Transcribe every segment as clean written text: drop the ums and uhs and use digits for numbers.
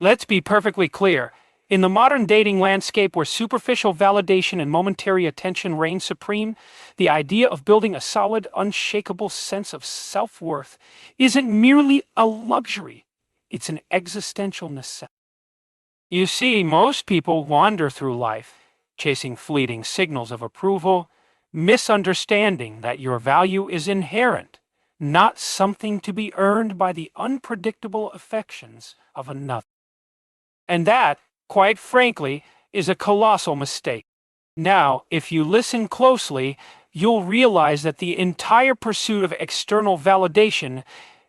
Let's be perfectly clear. In the modern dating landscape where superficial validation and momentary attention reign supreme, the idea of building a solid, unshakable sense of self-worth isn't merely a luxury. It's an existential necessity. You see, most people wander through life, chasing fleeting signals of approval, misunderstanding that your value is inherent, not something to be earned by the unpredictable affections of another. And that, quite frankly, is a colossal mistake. Now, if you listen closely, you'll realize that the entire pursuit of external validation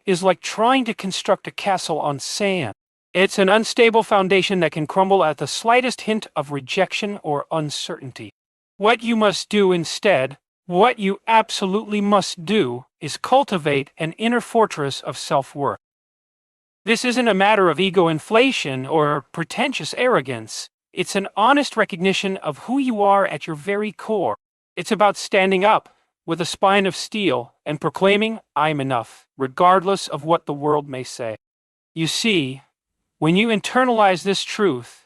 is like trying to construct a castle on sand. It's an unstable foundation that can crumble at the slightest hint of rejection or uncertainty. What you must do instead, what you absolutely must do, is cultivate an inner fortress of self-worth. This isn't a matter of ego inflation or pretentious arrogance. It's an honest recognition of who you are at your very core. It's about standing up with a spine of steel and proclaiming, "I'm enough," regardless of what the world may say. You see, when you internalize this truth,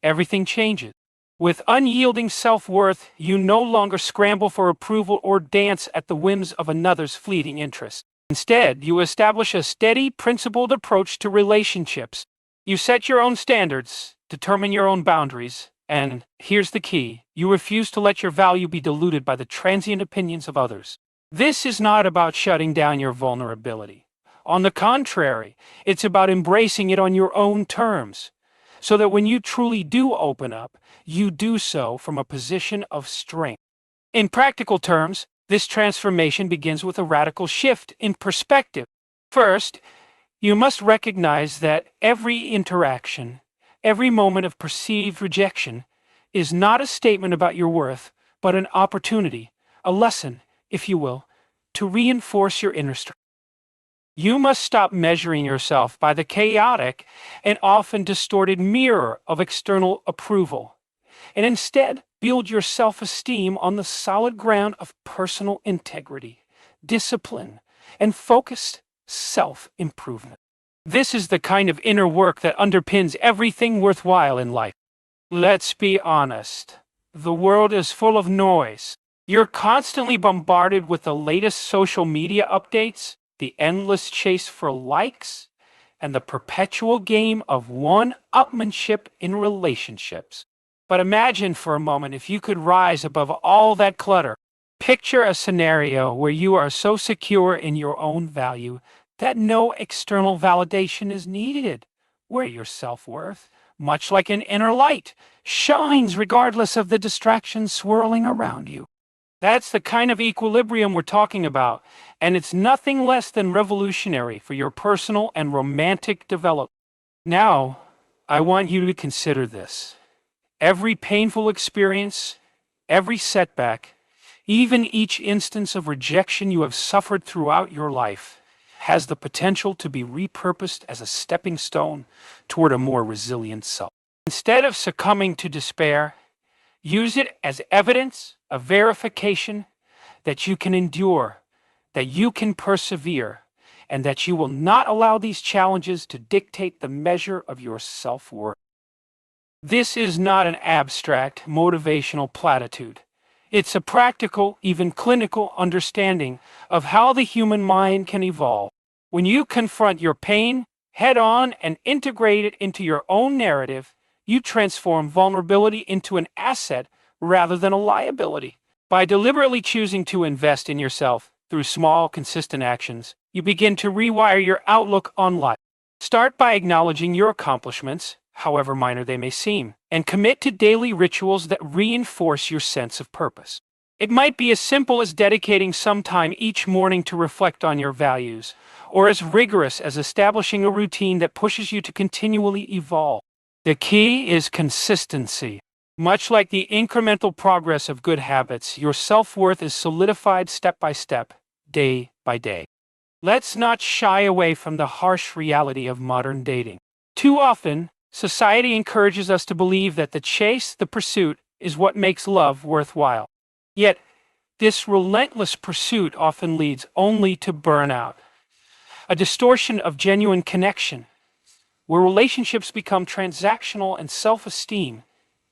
everything changes. With unyielding self-worth, you no longer scramble for approval or dance at the whims of another's fleeting interest. Instead, you establish a steady, principled approach to relationships. You set your own standards, determine your own boundaries, and, here's the key, you refuse to let your value be diluted by the transient opinions of others. This is not about shutting down your vulnerability. On the contrary, it's about embracing it on your own terms, so that when you truly do open up, you do so from a position of strength. In practical terms, this transformation begins with a radical shift in perspective. First, you must recognize that every interaction, every moment of perceived rejection, is not a statement about your worth, but an opportunity, a lesson, if you will, to reinforce your inner strength. You must stop measuring yourself by the chaotic and often distorted mirror of external approval, and instead build your self-esteem on the solid ground of personal integrity, discipline, and focused self-improvement. This is the kind of inner work that underpins everything worthwhile in life. Let's be honest. The world is full of noise. You're constantly bombarded with the latest social media updates, the endless chase for likes, and the perpetual game of one-upmanship in relationships. But imagine for a moment if you could rise above all that clutter. Picture a scenario where you are so secure in your own value that no external validation is needed, where your self-worth, much like an inner light, shines regardless of the distractions swirling around you. That's the kind of equilibrium we're talking about, and it's nothing less than revolutionary for your personal and romantic development. Now, I want you to consider this. Every painful experience, every setback, even each instance of rejection you have suffered throughout your life, has the potential to be repurposed as a stepping stone toward a more resilient self. Instead of succumbing to despair, use it as evidence, a verification that you can endure, that you can persevere, and that you will not allow these challenges to dictate the measure of your self-worth. This is not an abstract, motivational platitude. It's a practical, even clinical understanding of how the human mind can evolve. When you confront your pain head-on and integrate it into your own narrative, you transform vulnerability into an asset rather than a liability. By deliberately choosing to invest in yourself through small, consistent actions, you begin to rewire your outlook on life. Start by acknowledging your accomplishments, however minor they may seem, and commit to daily rituals that reinforce your sense of purpose. It might be as simple as dedicating some time each morning to reflect on your values, or as rigorous as establishing a routine that pushes you to continually evolve. The key is consistency. Much like the incremental progress of good habits, your self-worth is solidified step by step, day by day. Let's not shy away from the harsh reality of modern dating. Too often, society encourages us to believe that the chase, the pursuit, is what makes love worthwhile. Yet, this relentless pursuit often leads only to burnout, a distortion of genuine connection. where relationships become transactional and self-esteem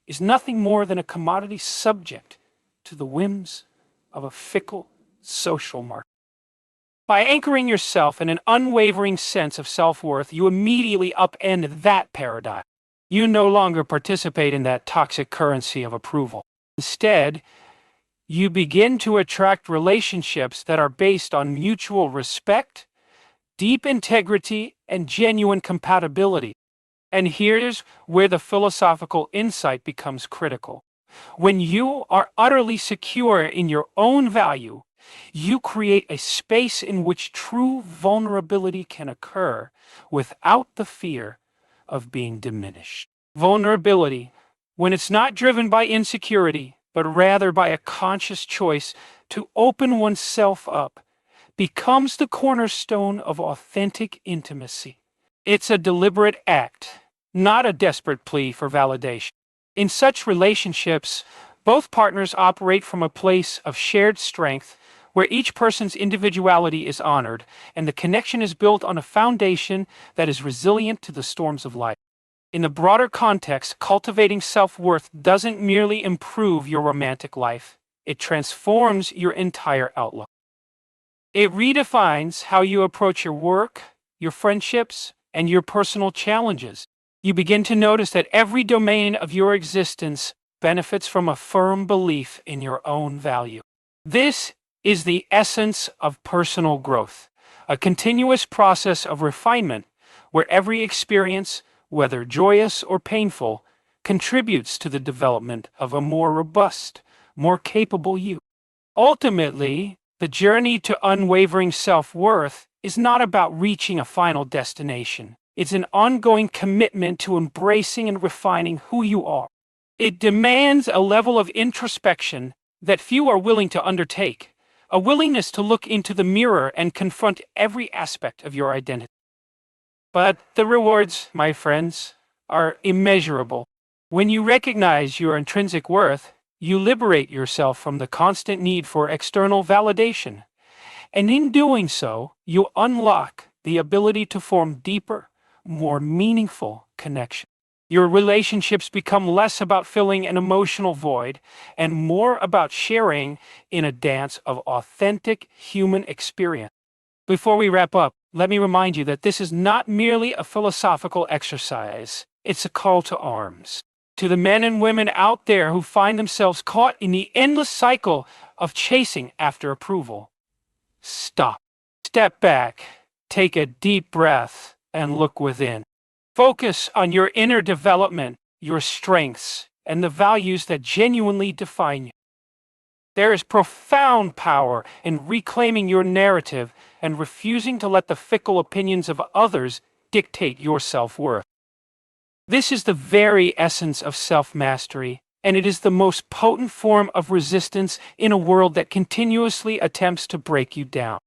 is nothing more than a commodity subject to the whims of a fickle social market. By anchoring yourself in an unwavering sense of self-worth, you immediately upend that paradigm. You no longer participate in that toxic currency of approval. Instead, you begin to attract relationships that are based on mutual respect, deep integrity, and genuine compatibility. And here's where the philosophical insight becomes critical. When you are utterly secure in your own value, you create a space in which true vulnerability can occur without the fear of being diminished. Vulnerability, when it's not driven by insecurity, but rather by a conscious choice to open oneself up, becomes the cornerstone of authentic intimacy. It's a deliberate act, not a desperate plea for validation. In such relationships, both partners operate from a place of shared strength where each person's individuality is honored and the connection is built on a foundation that is resilient to the storms of life. In the broader context, cultivating self-worth doesn't merely improve your romantic life, it transforms your entire outlook. It redefines how you approach your work, your friendships, and your personal challenges. You begin to notice that every domain of your existence benefits from a firm belief in your own value. This is the essence of personal growth, a continuous process of refinement where every experience, whether joyous or painful, contributes to the development of a more robust, more capable you. Ultimately, the journey to unwavering self-worth is not about reaching a final destination. It's an ongoing commitment to embracing and refining who you are. It demands a level of introspection that few are willing to undertake, a willingness to look into the mirror and confront every aspect of your identity. But the rewards, my friends, are immeasurable. When you recognize your intrinsic worth, you liberate yourself from the constant need for external validation. And in doing so, you unlock the ability to form deeper, more meaningful connections. Your relationships become less about filling an emotional void and more about sharing in a dance of authentic human experience. Before we wrap up, let me remind you that this is not merely a philosophical exercise. It's a call to arms. To the men and women out there who find themselves caught in the endless cycle of chasing after approval, stop. Step back, take a deep breath, and look within. Focus on your inner development, your strengths, and the values that genuinely define you. There is profound power in reclaiming your narrative and refusing to let the fickle opinions of others dictate your self-worth. This is the very essence of self-mastery, and it is the most potent form of resistance in a world that continuously attempts to break you down.